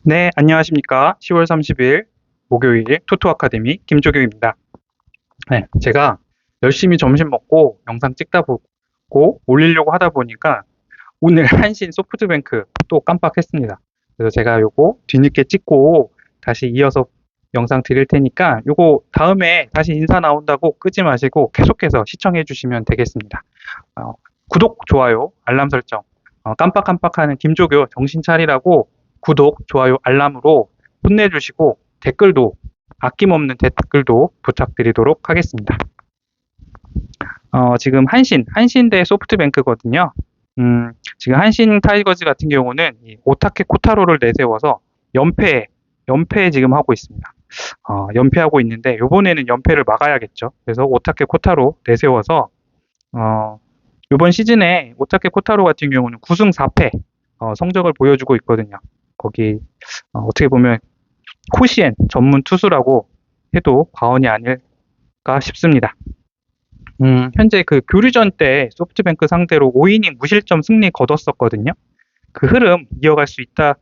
네, 안녕하십니까. 10월 30일 목요일 토토 아카데미 김조경입니다. 네, 제가 열심히 점심 먹고 영상 찍다 보고 올리려고 하다 보니까 오늘 한신 소프트뱅크 또 깜빡했습니다. 그래서 제가 요거 뒤늦게 찍고 다시 이어서 영상 드릴 테니까 요거 다음에 다시 인사 나온다고 끄지 마시고 계속해서 시청해 주시면 되겠습니다. 어, 구독, 좋아요, 알람 설정, 깜빡깜빡하는 김조교 정신 차리라고 구독, 좋아요, 알람으로 혼내주시고 댓글도 아낌없는 댓글도 부탁드리도록 하겠습니다. 지금 한신 대 소프트뱅크거든요. 지금 한신 타이거즈 같은 경우는 이 오타케 코타로를 내세워서 연패 지금 하고 있습니다. 연패하고 있는데 이번에는 연패를 막아야겠죠. 그래서 오타케 코타로 내세워서 이번 시즌에 오타케 코타로 같은 경우는 9승 4패 성적을 보여주고 있거든요. 거기 어떻게 보면 코시엔 전문 투수라고 해도 과언이 아닐까 싶습니다. 현재 그 교류전 때 소프트뱅크 상대로 5이닝 무실점 승리 거뒀었거든요. 그 흐름 이어갈 수 있다,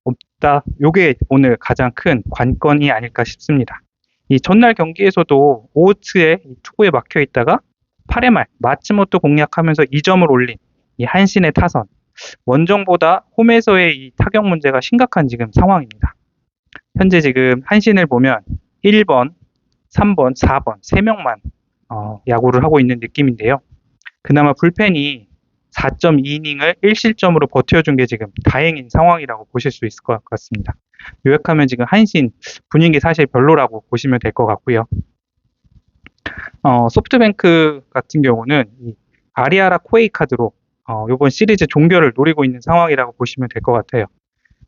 없다, 요게 오늘 가장 큰 관건이 아닐까 싶습니다. 이 전날 경기에서도 오츠의 투구에 막혀 있다가 8회 말 마츠모토 공략하면서 2점을 올린 이 한신의 타선. 원정보다 홈에서의 이 타격 문제가 심각한 지금 상황입니다. 현재 지금 한신을 보면 1번, 3번, 4번 3명만 야구를 하고 있는 느낌인데요. 그나마 불펜이 4.2이닝을 1실점으로 버텨준 게 지금 다행인 상황이라고 보실 수 있을 것 같습니다. 요약하면 지금 한신 분위기 사실 별로라고 보시면 될 것 같고요. 소프트뱅크 같은 경우는 이 아리아라 코에이 카드로 이번 시리즈 종결을 노리고 있는 상황이라고 보시면 될 것 같아요.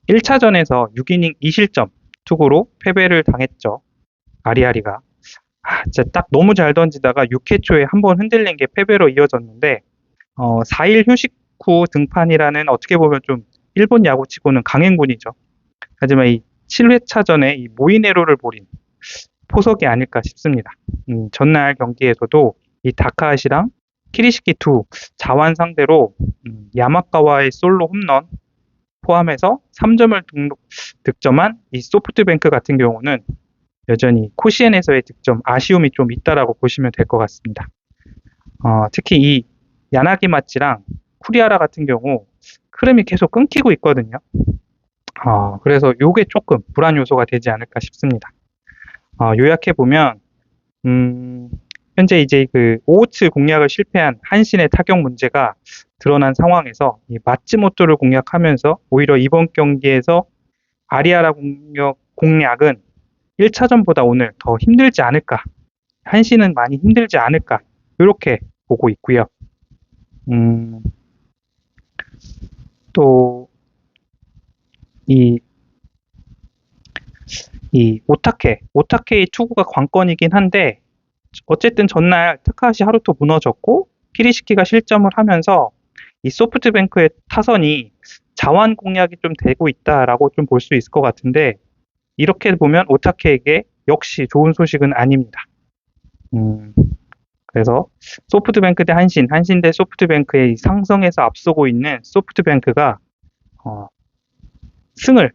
1차전에서 6이닝 2실점 투구로 패배를 당했죠. 아리아리가. 진짜 딱 너무 잘 던지다가 6회 초에 한번 흔들린 게 패배로 이어졌는데 4일 휴식 후 등판이라는 어떻게 보면 좀 일본 야구치고는 강행군이죠. 하지만 이 7회차전에 이 모이네로를 보린 포석이 아닐까 싶습니다. 전날 경기에서도 이 다카하시랑 키리시키2 자완 상대로 야마카와의 솔로 홈런 포함해서 3점을 득점한 이 소프트뱅크 같은 경우는 여전히 코시엔에서의 득점 아쉬움이 좀 있다라고 보시면 될 것 같습니다. 특히 이 야나기 마치랑 쿠리아라 같은 경우 흐름이 계속 끊기고 있거든요. 그래서 요게 조금 불안 요소가 되지 않을까 싶습니다. 요약해 보면 현재 이제 그 오우츠 공략을 실패한 한신의 타격 문제가 드러난 상황에서 이 마츠모토를 공략하면서 오히려 이번 경기에서 아리아라 공략은 1차전보다 오늘 더 힘들지 않을까, 한신은 많이 힘들지 않을까 이렇게 보고 있고요. 또 이 오타케의 투구가 관건이긴 한데 어쨌든 전날 타카하시 하루토 무너졌고 키리시키가 실점을 하면서 이 소프트뱅크의 타선이 자완 공략이 좀 되고 있다라고 좀 볼 수 있을 것 같은데 이렇게 보면 오타케에게 역시 좋은 소식은 아닙니다. 그래서 소프트뱅크 대 한신 대 소프트뱅크의 상승에서 앞서고 있는 소프트뱅크가 승을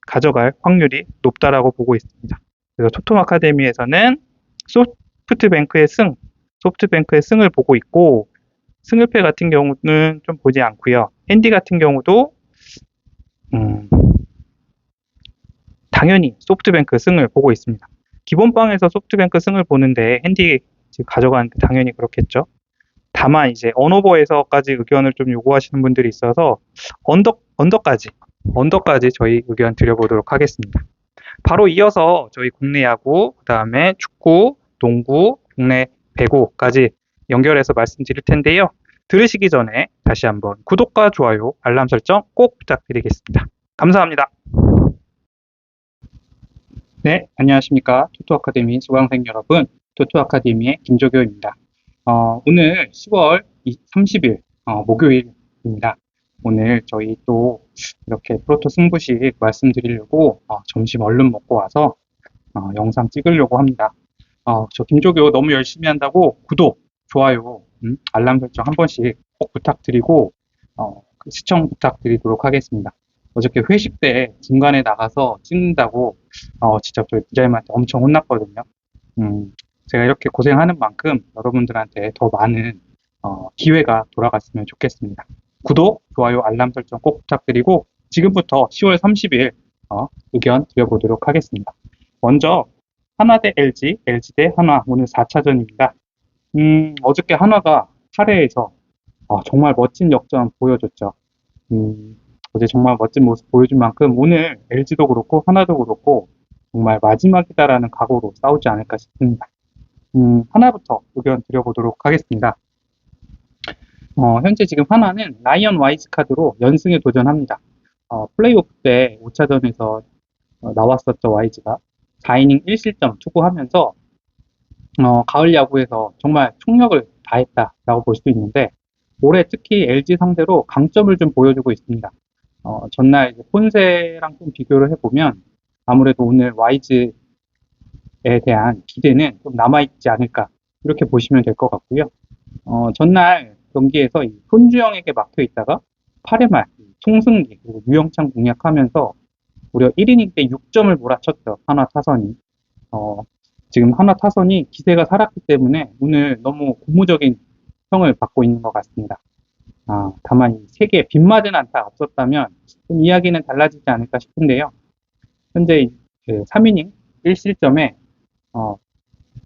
가져갈 확률이 높다라고 보고 있습니다. 그래서 토톰 아카데미에서는 소프트뱅크의 승을 보고 있고 승일패 같은 경우는 좀 보지 않고요. 핸디 같은 경우도 당연히 소프트뱅크 승을 보고 있습니다. 기본빵에서 소프트뱅크 승을 보는데 핸디 가져가는데 당연히 그렇겠죠. 다만 이제 언오버에서까지 의견을 좀 요구하시는 분들이 있어서 언더까지 저희 의견 드려보도록 하겠습니다. 바로 이어서 저희 국내 야구, 그 다음에 축구, 농구, 국내 배구까지 연결해서 말씀드릴 텐데요. 들으시기 전에 다시 한번 구독과 좋아요, 알람 설정 꼭 부탁드리겠습니다. 감사합니다. 네, 안녕하십니까. 토토 아카데미 수강생 여러분, 토토 아카데미의 김조교입니다. 오늘 10월 30일 목요일입니다. 오늘 저희 또 이렇게 프로토 승부식 말씀드리려고 점심 얼른 먹고 와서 영상 찍으려고 합니다. 저 김조교 너무 열심히 한다고 구독, 좋아요, 알람 설정 한 번씩 꼭 부탁드리고 시청 부탁드리도록 하겠습니다. 어저께 회식 때 중간에 나가서 찍는다고 진짜 저희 부장님한테 엄청 혼났거든요. 음, 제가 이렇게 고생하는 만큼 여러분들한테 더 많은 기회가 돌아갔으면 좋겠습니다. 구독, 좋아요, 알람 설정 꼭 부탁드리고 지금부터 10월 30일 의견 드려보도록 하겠습니다. 먼저 한화 대 LG, LG 대 한화 오늘 4차전입니다. 어저께 한화가 8회에서 정말 멋진 역전 보여줬죠. 음, 어제 정말 멋진 모습 보여준 만큼 오늘 LG도 그렇고 하나도 그렇고 정말 마지막이다라는 각오로 싸우지 않을까 싶습니다. 하나부터 의견 드려보도록 하겠습니다. 현재 지금 하나는 라이언 와이즈 카드로 연승에 도전합니다. 플레이오프 때 5차전에서 나왔었죠, 와이즈가. 4이닝 1실점 투구하면서 가을 야구에서 정말 총력을 다했다라고 볼 수 있는데 올해 특히 LG 상대로 강점을 좀 보여주고 있습니다. 전날 이제 폰세랑 좀 비교를 해보면 아무래도 오늘 와이즈에 대한 기대는 좀 남아있지 않을까 이렇게 보시면 될 것 같고요. 전날 경기에서 이 손주영에게 막혀 있다가 8회 말 송승기 그리고 유영창 공략하면서 무려 1이닝 때 6점을 몰아쳤죠. 한화 타선이. 어, 지금 한화 타선이 기세가 살았기 때문에 오늘 너무 고무적인 평을 받고 있는 것 같습니다. 다만 이 세계에 빗맞은 안타 없었다면 좀 이야기는 달라지지 않을까 싶은데요. 현재 그 3이닝 1실점에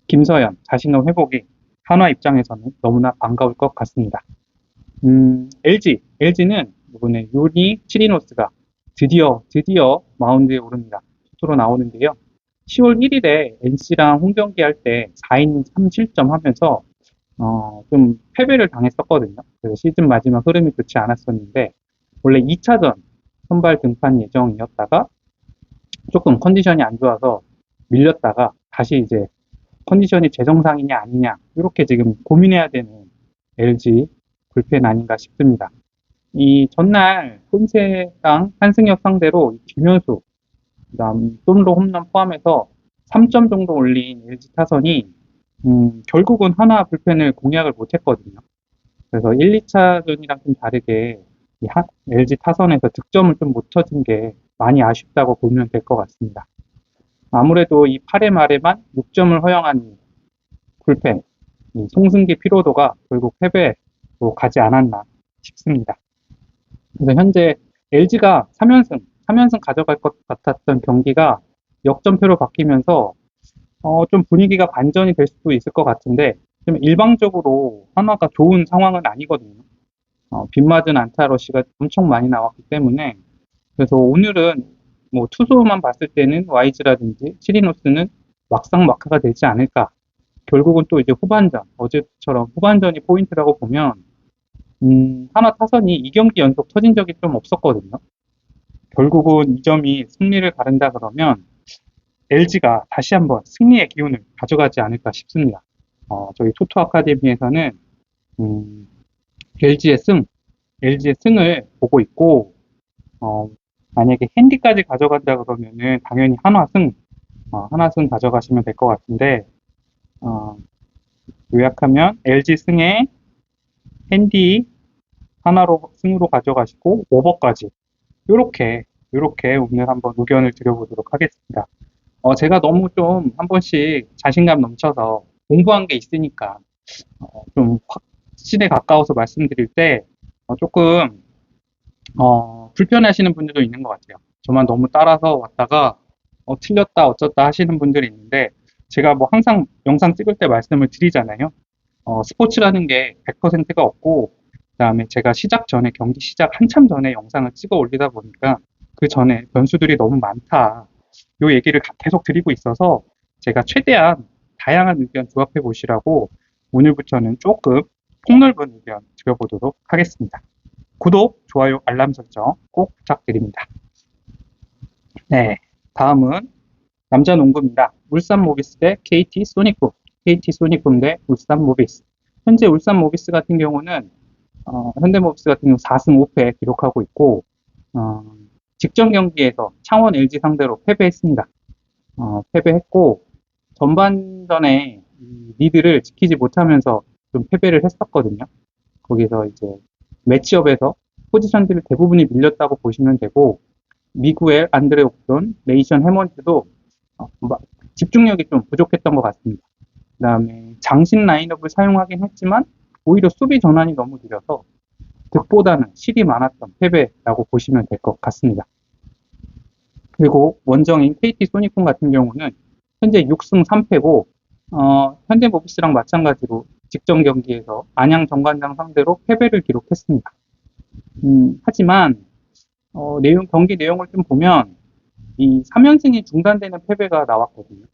김서현 자신감 회복이 한화 입장에서는 너무나 반가울 것 같습니다. LG는 이번에 요니 치리노스가 드디어 마운드에 오릅니다. 투수로 나오는데요. 10월 1일에 NC랑 홈경기 할 때 4이닝 3실점 하면서 좀 패배를 당했었거든요. 그래서 시즌 마지막 흐름이 좋지 않았었는데 원래 2차전 선발 등판 예정이었다가 조금 컨디션이 안 좋아서 밀렸다가 다시 이제 컨디션이 재정상이냐 아니냐 이렇게 지금 고민해야 되는 LG 불펜 아닌가 싶습니다. 이 전날 폰세랑 한승혁 상대로 김현수, 그다음 솔로 홈런 포함해서 3점 정도 올린 LG 타선이 결국은 하나 불펜을 공략을 못했거든요. 그래서 1, 2차전이랑 좀 다르게 이 LG 타선에서 득점을 좀 못 쳐준 게 많이 아쉽다고 보면 될 것 같습니다. 아무래도 이 8회 말에만 6점을 허용한 불펜, 이 송승기 피로도가 결국 패배로 가지 않았나 싶습니다. 그래서 현재 LG가 3연승 가져갈 것 같았던 경기가 역전패로 바뀌면서 좀 분위기가 반전이 될 수도 있을 것 같은데 좀 일방적으로 한화가 좋은 상황은 아니거든요. 빗맞은 안타 러시가 엄청 많이 나왔기 때문에 그래서 오늘은 뭐 투수만 봤을 때는 와이즈라든지 시리노스는 막상막하가 되지 않을까. 결국은 또 이제 후반전, 어제처럼 후반전이 포인트라고 보면 하나 타선이 2경기 연속 터진 적이 좀 없었거든요. 결국은 이 점이 승리를 가른다 그러면 LG가 다시 한번 승리의 기운을 가져가지 않을까 싶습니다. 저희 토토 아카데미에서는 LG의 LG의 승을 보고 있고 만약에 핸디까지 가져간다 그러면은 당연히 한화승 가져가시면 될 것 같은데 요약하면 LG 승에 핸디 하나로 승으로 가져가시고 오버까지 요렇게 오늘 한번 의견을 드려보도록 하겠습니다. 제가 너무 좀 한 번씩 자신감 넘쳐서 공부한 게 있으니까 좀 확신에 가까워서 말씀드릴 때 조금 불편해하시는 분들도 있는 것 같아요. 저만 너무 따라서 왔다가 틀렸다 어쩌다 하시는 분들이 있는데 제가 뭐 항상 영상 찍을 때 말씀을 드리잖아요. 스포츠라는 게 100%가 없고 그다음에 제가 시작 전에 경기 시작 한참 전에 영상을 찍어 올리다 보니까 그 전에 변수들이 너무 많다. 요 얘기를 계속 드리고 있어서 제가 최대한 다양한 의견 조합해 보시라고 오늘부터는 조금 폭넓은 의견 드려보도록 하겠습니다. 구독, 좋아요, 알람 설정 꼭 부탁드립니다. 네, 다음은 남자 농구입니다. 울산 모비스 대 KT 소닉붐. KT 소닉붐 대 울산 모비스. 현재 울산 모비스 같은 경우는 현대 모비스 같은 경우 4승 5패 기록하고 있고 직전 경기에서 창원 LG 상대로 패배했습니다. 패배했고 전반전에 리드를 지키지 못하면서 좀 패배를 했었거든요. 거기서 이제 매치업에서 포지션들을 대부분이 밀렸다고 보시면 되고 미구엘, 안드레 옥손, 네이션 해먼즈도 집중력이 좀 부족했던 것 같습니다. 그 다음에 장신 라인업을 사용하긴 했지만 오히려 수비 전환이 너무 느려서 득보다는 실이 많았던 패배라고 보시면 될 것 같습니다. 그리고 원정인 KT 소니콘 같은 경우는 현재 6승 3패고 현대모비스랑 마찬가지로 직전 경기에서 안양 정관장 상대로 패배를 기록했습니다. 하지만 경기 내용을 좀 보면 이 3연승이 중단되는 패배가 나왔거든요.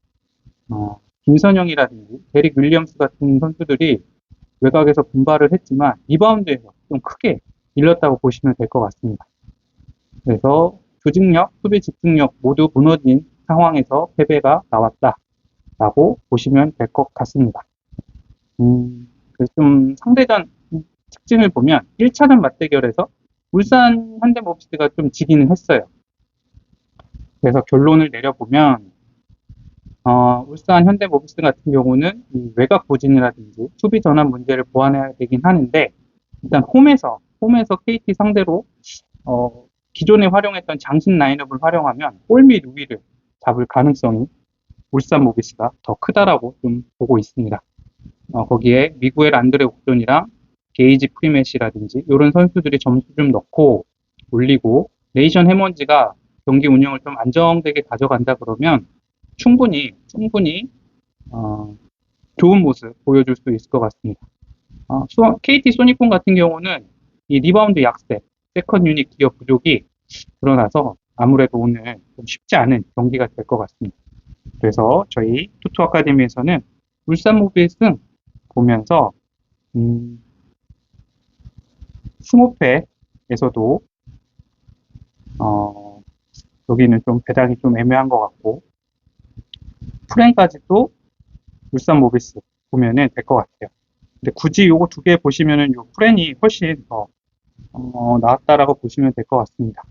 김선영이라든지 데릭 윌리엄스 같은 선수들이 외곽에서 분발을 했지만 리바운드에서 좀 크게 밀렸다고 보시면 될 것 같습니다. 그래서 조직력, 수비 집중력 모두 무너진 상황에서 패배가 나왔다라고 보시면 될 것 같습니다. 좀 상대전 특징을 보면 1차전 맞대결에서 울산 현대모비스가 좀 지기는 했어요. 그래서 결론을 내려보면 울산 현대모비스 같은 경우는 이 외곽 부진이라든지 수비 전환 문제를 보완해야 되긴 하는데 일단 홈에서 KT 상대로 기존에 활용했던 장신 라인업을 활용하면 골 및 우위를 잡을 가능성이 울산 모비스가 더 크다라고 좀 보고 있습니다. 거기에 미구엘 안드레 옥존이랑 게이지 프리맷이라든지 이런 선수들이 점수 좀 넣고 올리고 네이션 해먼지가 경기 운영을 좀 안정되게 가져간다 그러면 충분히 좋은 모습 보여줄 수 있을 것 같습니다. KT 소니콘 같은 경우는 이 리바운드 약세, 세컨 유닛 기여 부족이 드러나서 아무래도 오늘 좀 쉽지 않은 경기가 될 것 같습니다. 그래서 저희 투투 아카데미에서는 울산 모비스 보면서 20패에서도 여기는 좀 배당이 좀 애매한 것 같고 프렌까지도 울산 모비스 보면은 될 것 같아요. 근데 굳이 요거 두 개 보시면은 요 프렌이 훨씬 더 나았다라고 보시면 될 것 같습니다.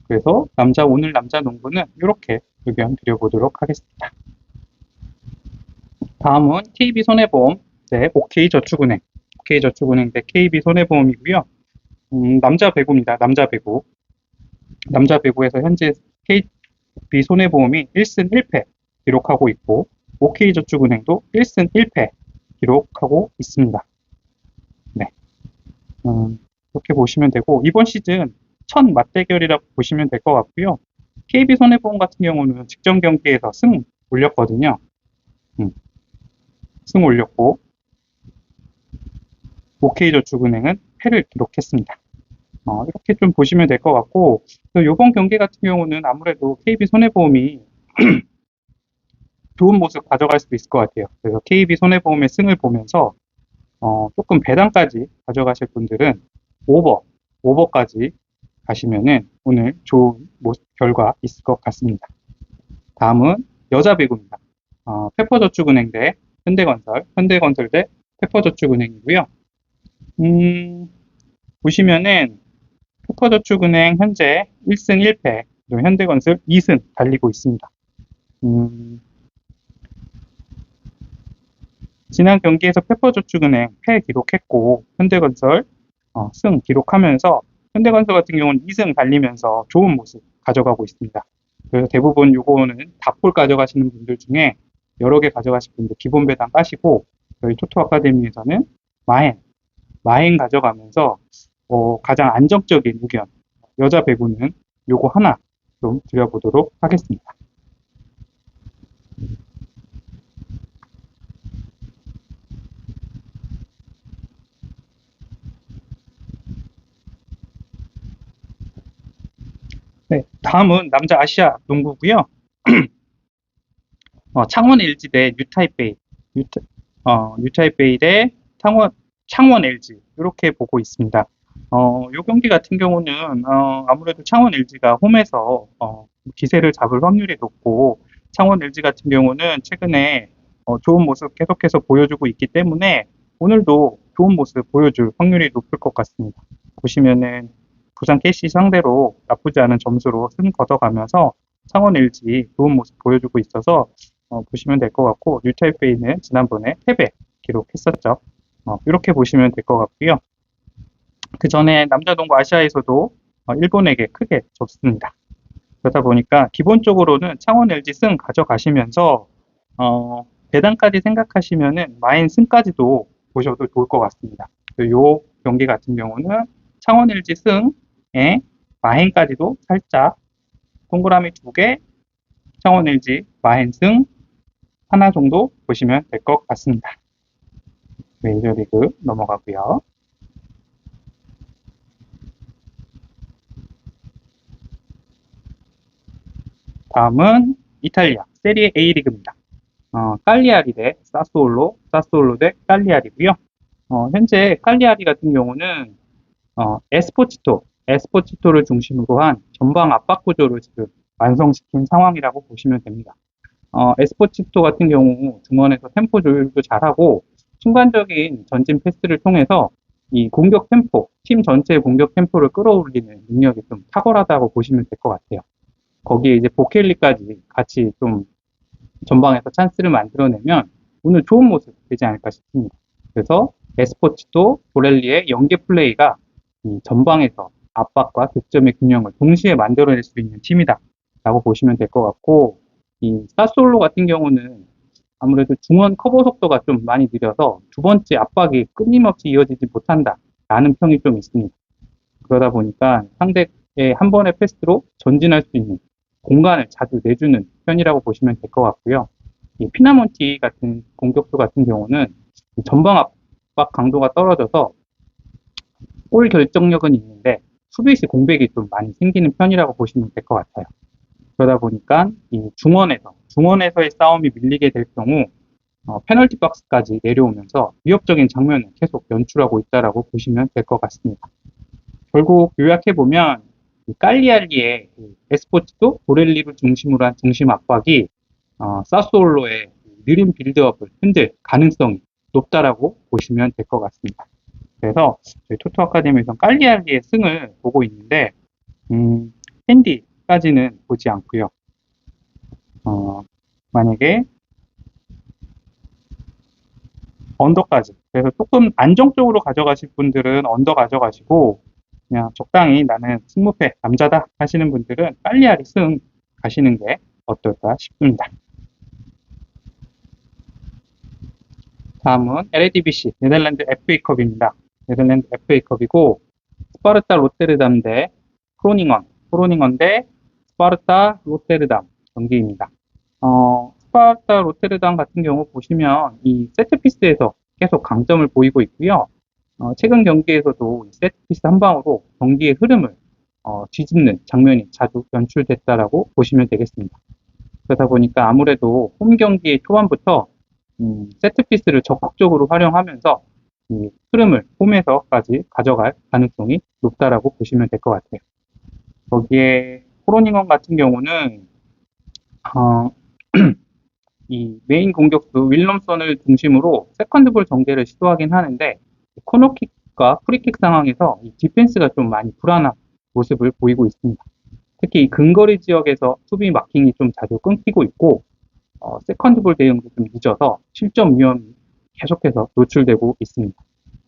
그래서 오늘 남자 농구는 이렇게 의견 드려보도록 하겠습니다. 다음은 KB손해보험 대 OK저축은행 대 KB손해보험이고요. 남자 배구입니다. 남자 배구에서 현재 KB손해보험이 1승 1패 기록하고 있고 OK저축은행도 1승 1패 기록하고 있습니다. 네, 이렇게 보시면 되고 이번 시즌 첫 맞대결이라고 보시면 될 것 같고요. KB손해보험 같은 경우는 직전 경기에서 승 올렸거든요. 승 올렸고 OK저축은행은 패를 기록했습니다. 이렇게 좀 보시면 될 것 같고 이번 경기 같은 경우는 아무래도 KB손해보험이 좋은 모습 가져갈 수도 있을 것 같아요. 그래서 KB손해보험의 승을 보면서 조금 배당까지 가져가실 분들은 오버까지 가시면은 오늘 좋은 결과 있을 것 같습니다. 다음은 여자 배구입니다. 페퍼저축은행 대 현대건설 대 페퍼저축은행이고요. 보시면은 페퍼저축은행 현재 1승 1패, 그리고 현대건설 2승 달리고 있습니다. 지난 경기에서 페퍼저축은행 패 기록했고 현대건설 승 기록하면서 현대건설 같은 경우는 2승 달리면서 좋은 모습 가져가고 있습니다. 그래서 대부분 요거는 다폴 가져가시는 분들 중에 여러 개 가져가실 분들 기본 배당 까시고 저희 토토 아카데미에서는 마행 가져가면서 가장 안정적인 의견 여자 배구는 요거 하나 좀 드려보도록 하겠습니다. 네, 다음은 남자 아시아 농구고요. 창원 LG 대 뉴타이베이, 뉴타이베이 대 창원 LG 이렇게 보고 있습니다. 요 경기 같은 경우는 아무래도 창원 LG가 홈에서 기세를 잡을 확률이 높고 창원 LG 같은 경우는 최근에 좋은 모습 계속해서 보여주고 있기 때문에 오늘도 좋은 모습 보여줄 확률이 높을 것 같습니다. 보시면은 부산 KC 상대로 나쁘지 않은 점수로 승 걷어가면서 창원 LG 좋은 모습 보여주고 있어서 보시면 될 것 같고 뉴타이베이는 지난번에 패배 기록했었죠. 이렇게 보시면 될 것 같고요. 그 전에 남자 농구 아시아에서도 일본에게 크게 졌습니다. 그러다 보니까 기본적으로는 창원 LG 승 가져가시면서 배당까지 생각하시면은 마인 승까지도 보셔도 좋을 것 같습니다. 요 경기 같은 경우는 창원 LG 승에 마인까지도 살짝 동그라미 2개, 창원 LG 마인 승 하나 정도 보시면 될 것 같습니다. 메이저리그 넘어가고요. 다음은 이탈리아 세리에 A 리그입니다. 깔리아리 대 사스올로, 사스올로 대 깔리아리고요. 현재 깔리아리 같은 경우는 에스포치토를 중심으로 한 전방 압박 구조를 지금 완성시킨 상황이라고 보시면 됩니다. 에스포치토 같은 경우 중원에서 템포 조율도 잘하고 순간적인 전진 패스를 통해서 이 공격 템포, 팀 전체의 공격 템포를 끌어올리는 능력이 좀 탁월하다고 보시면 될 것 같아요. 거기에 이제 보켈리까지 같이 좀 전방에서 찬스를 만들어내면 오늘 좋은 모습 되지 않을까 싶습니다. 그래서 에스포츠도 보렐리의 연계 플레이가 이 전방에서 압박과 득점의 균형을 동시에 만들어낼 수 있는 팀이다 라고 보시면 될 것 같고, 이 사솔로 같은 경우는 아무래도 중원 커버 속도가 좀 많이 느려서 두 번째 압박이 끊임없이 이어지지 못한다 라는 평이 좀 있습니다. 그러다 보니까 상대의 한 번의 패스로 전진할 수 있는 공간을 자주 내주는 편이라고 보시면 될 것 같고요. 이 피나몬티 같은 공격수 같은 경우는 전방 압박 강도가 떨어져서 골 결정력은 있는데 수비 시 공백이 좀 많이 생기는 편이라고 보시면 될 것 같아요. 그러다 보니까 이 중원에서의 싸움이 밀리게 될 경우 페널티 박스까지 내려오면서 위협적인 장면을 계속 연출하고 있다라고 보시면 될 것 같습니다. 결국 요약해 보면 깔리알리의 에스포츠도 보렐리를 중심으로 한 중심 압박이 사스올로의 느린 빌드업을 흔들 가능성이 높다라고 보시면 될 것 같습니다. 그래서 저희 토토 아카데미에서 깔리알리의 승을 보고 있는데 핸디까지는 보지 않고요. 만약에 언더까지, 그래서 조금 안정적으로 가져가실 분들은 언더 가져가시고 그냥 적당히 나는 승무패 남자다 하시는 분들은 깔리아리 승 가시는 게 어떨까 싶습니다. 다음은 LADBC 네덜란드 FA컵입니다. 네덜란드 FA컵이고 스파르타 로테르담 대 프로닝언 대 스파르타 로테르담 경기입니다. 스파르타 로테르담 같은 경우 보시면 이 세트피스에서 계속 강점을 보이고 있고요. 최근 경기에서도 세트피스 한 방으로 경기의 흐름을 뒤집는 장면이 자주 연출됐다라고 보시면 되겠습니다. 그러다 보니까 아무래도 홈 경기의 초반부터 세트피스를 적극적으로 활용하면서 이 흐름을 홈에서까지 가져갈 가능성이 높다라고 보시면 될 것 같아요. 거기에 프로닝언 같은 경우는 이 메인 공격수 윌럼선을 중심으로 세컨드볼 전개를 시도하긴 하는데 코너킥과 프리킥 상황에서 이 디펜스가 좀 많이 불안한 모습을 보이고 있습니다. 특히 이 근거리 지역에서 수비 마킹이 좀 자주 끊기고 있고 세컨드볼 대응도 좀 늦어서 실점 위험이 계속해서 노출되고 있습니다.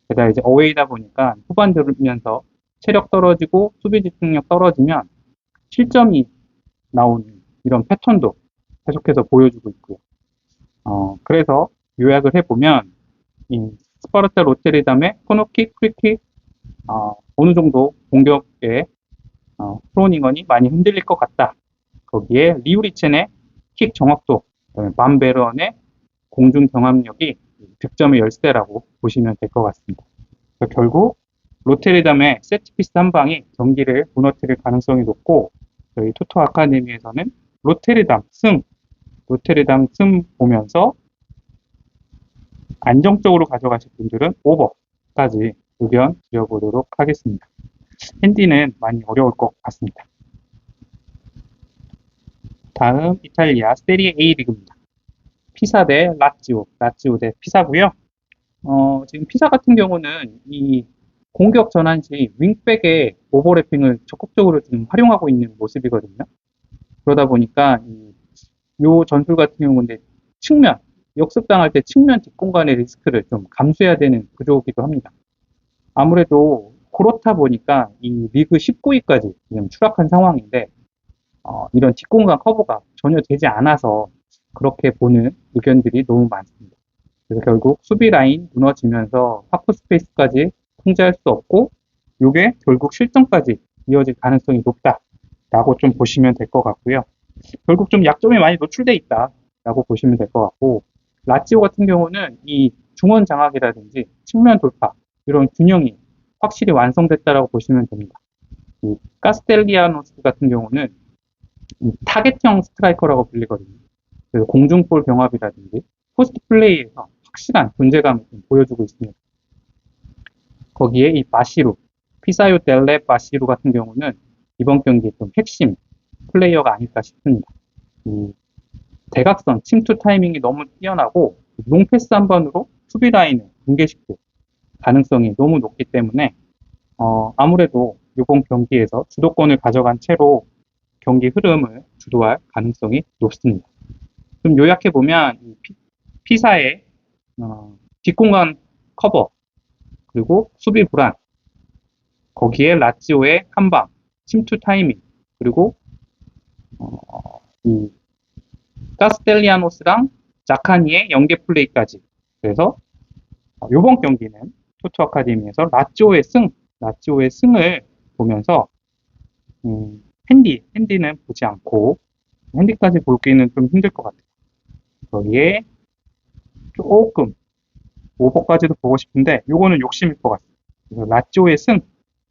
게다가 이제 어웨이다 보니까 후반 들으면서 체력 떨어지고 수비 집중력 떨어지면 실점이 나오는 이런 패턴도 계속해서 보여주고 있고요. 그래서 요약을 해보면 이 스파르타 로테르담의 코너킥, 프리킥 어느 정도 공격에 프로닝언이 많이 흔들릴 것 같다. 거기에 리우리첸의 킥 정확도, 반베런의 공중 경합력이 득점의 열쇠라고 보시면 될 것 같습니다. 결국 로테르담의 세트피스 한 방이 경기를 무너뜨릴 가능성이 높고 저희 토토 아카데미에서는 로테르담 승 보면서 안정적으로 가져가실 분들은 오버까지 의견 드려보도록 하겠습니다. 핸디는 많이 어려울 것 같습니다. 다음 이탈리아 세리에 A 리그입니다. 피사 대 라찌오 대 피사고요. 지금 피사 같은 경우는 이 공격 전환 시 윙백의 오버래핑을 적극적으로 좀 활용하고 있는 모습이거든요. 그러다 보니까 요 전술 같은 경우는 측면, 역습당할 때 측면 뒷공간의 리스크를 좀 감수해야 되는 구조이기도 합니다. 아무래도 그렇다 보니까 이 리그 19위까지 지금 추락한 상황인데 이런 뒷공간 커버가 전혀 되지 않아서 그렇게 보는 의견들이 너무 많습니다. 그래서 결국 수비 라인 무너지면서 하프 스페이스까지 통제할 수 없고 이게 결국 실점까지 이어질 가능성이 높다라고 좀 보시면 될 것 같고요. 결국 좀 약점이 많이 노출돼 있다라고 보시면 될 것 같고 라치오 같은 경우는 이 중원 장악이라든지 측면 돌파 이런 균형이 확실히 완성됐다라고 보시면 됩니다. 이 카스텔리아노스 같은 경우는 이 타겟형 스트라이커라고 불리거든요. 그래서 공중볼 병합이라든지 포스트 플레이에서 확실한 존재감을 좀 보여주고 있습니다. 거기에 이 바시루, 피사요 델레 바시루 같은 경우는 이번 경기의 좀 핵심 플레이어가 아닐까 싶습니다. 이 대각선 침투 타이밍이 너무 뛰어나고 롱패스 한 번으로 수비 라인을 붕괴시킬 가능성이 너무 높기 때문에 아무래도 이번 경기에서 주도권을 가져간 채로 경기 흐름을 주도할 가능성이 높습니다. 좀 요약해 보면 피사의 뒷공간 커버 그리고 수비 불안 거기에 라치오의 한방 침투 타이밍 그리고 이 카스텔리아노스랑 자카니의 연계 플레이까지 그래서 이번 경기는 토트 아카데미에서 라치오의 승을 보면서 핸디는 보지 않고 핸디까지 보기는 좀 힘들 것 같아요. 거기에 조금 오버까지도 보고 싶은데 요거는 욕심일 것 같아요. 그래서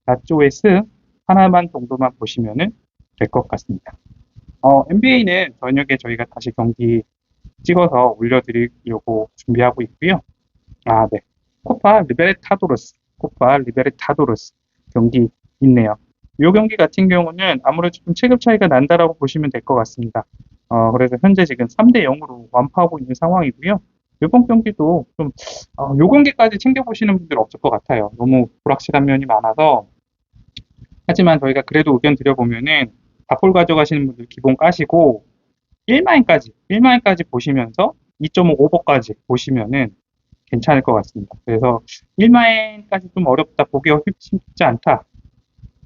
라치오의 승 하나만 정도만 보시면 될 것 같습니다. NBA는 저녁에 저희가 다시 경기 찍어서 올려드리려고 준비하고 있고요. 네. 코파 리베르타도르스 경기 있네요. 이 경기 같은 경우는 아무래도 좀 체급 차이가 난다라고 보시면 될 것 같습니다. 그래서 현재 지금 3대 0으로 완파하고 있는 상황이고요. 이번 경기도 좀, 요 경기까지 챙겨보시는 분들 없을 것 같아요. 너무 불확실한 면이 많아서. 하지만 저희가 그래도 의견 드려보면은, 바폴 가져가시는 분들 기본 까시고, 1마인까지 보시면서 2.5 오버까지 보시면은 괜찮을 것 같습니다. 그래서 1마인까지 좀 어렵다, 보기가 쉽지 않다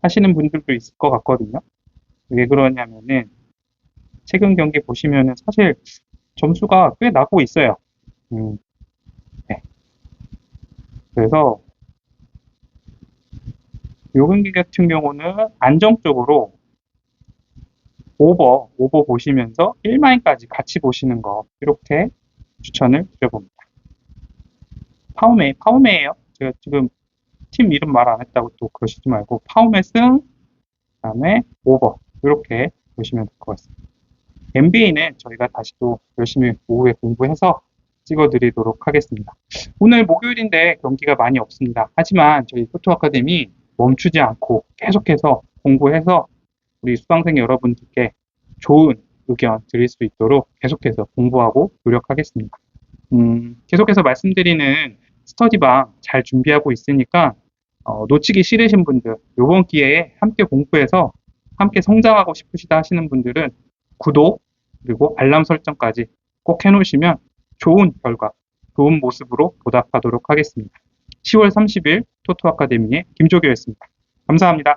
하시는 분들도 있을 것 같거든요. 왜 그러냐면은, 최근 경기 보시면은 사실 점수가 꽤 나고 있어요. 네. 그래서 요 경기 같은 경우는 안정적으로 오버 보시면서 1마인까지 같이 보시는 거 이렇게 추천을 드려봅니다. 파우메예요. 제가 지금 팀 이름 말 안 했다고 또 그러시지 말고 파우메 승 그다음에 오버 이렇게 보시면 될 것 같습니다. NBA는 저희가 다시 또 열심히 오후에 공부해서 찍어드리도록 하겠습니다. 오늘 목요일인데 경기가 많이 없습니다. 하지만 저희 토토 아카데미 멈추지 않고 계속해서 공부해서 우리 수강생 여러분들께 좋은 의견 드릴 수 있도록 계속해서 공부하고 노력하겠습니다. 계속해서 말씀드리는 스터디방 잘 준비하고 있으니까 놓치기 싫으신 분들 이번 기회에 함께 공부해서 함께 성장하고 싶으시다 하시는 분들은 구독 그리고 알람 설정까지 꼭 해놓으시면 좋은 결과, 좋은 모습으로 보답하도록 하겠습니다. 10월 30일 토토 아카데미의 김조교였습니다. 감사합니다.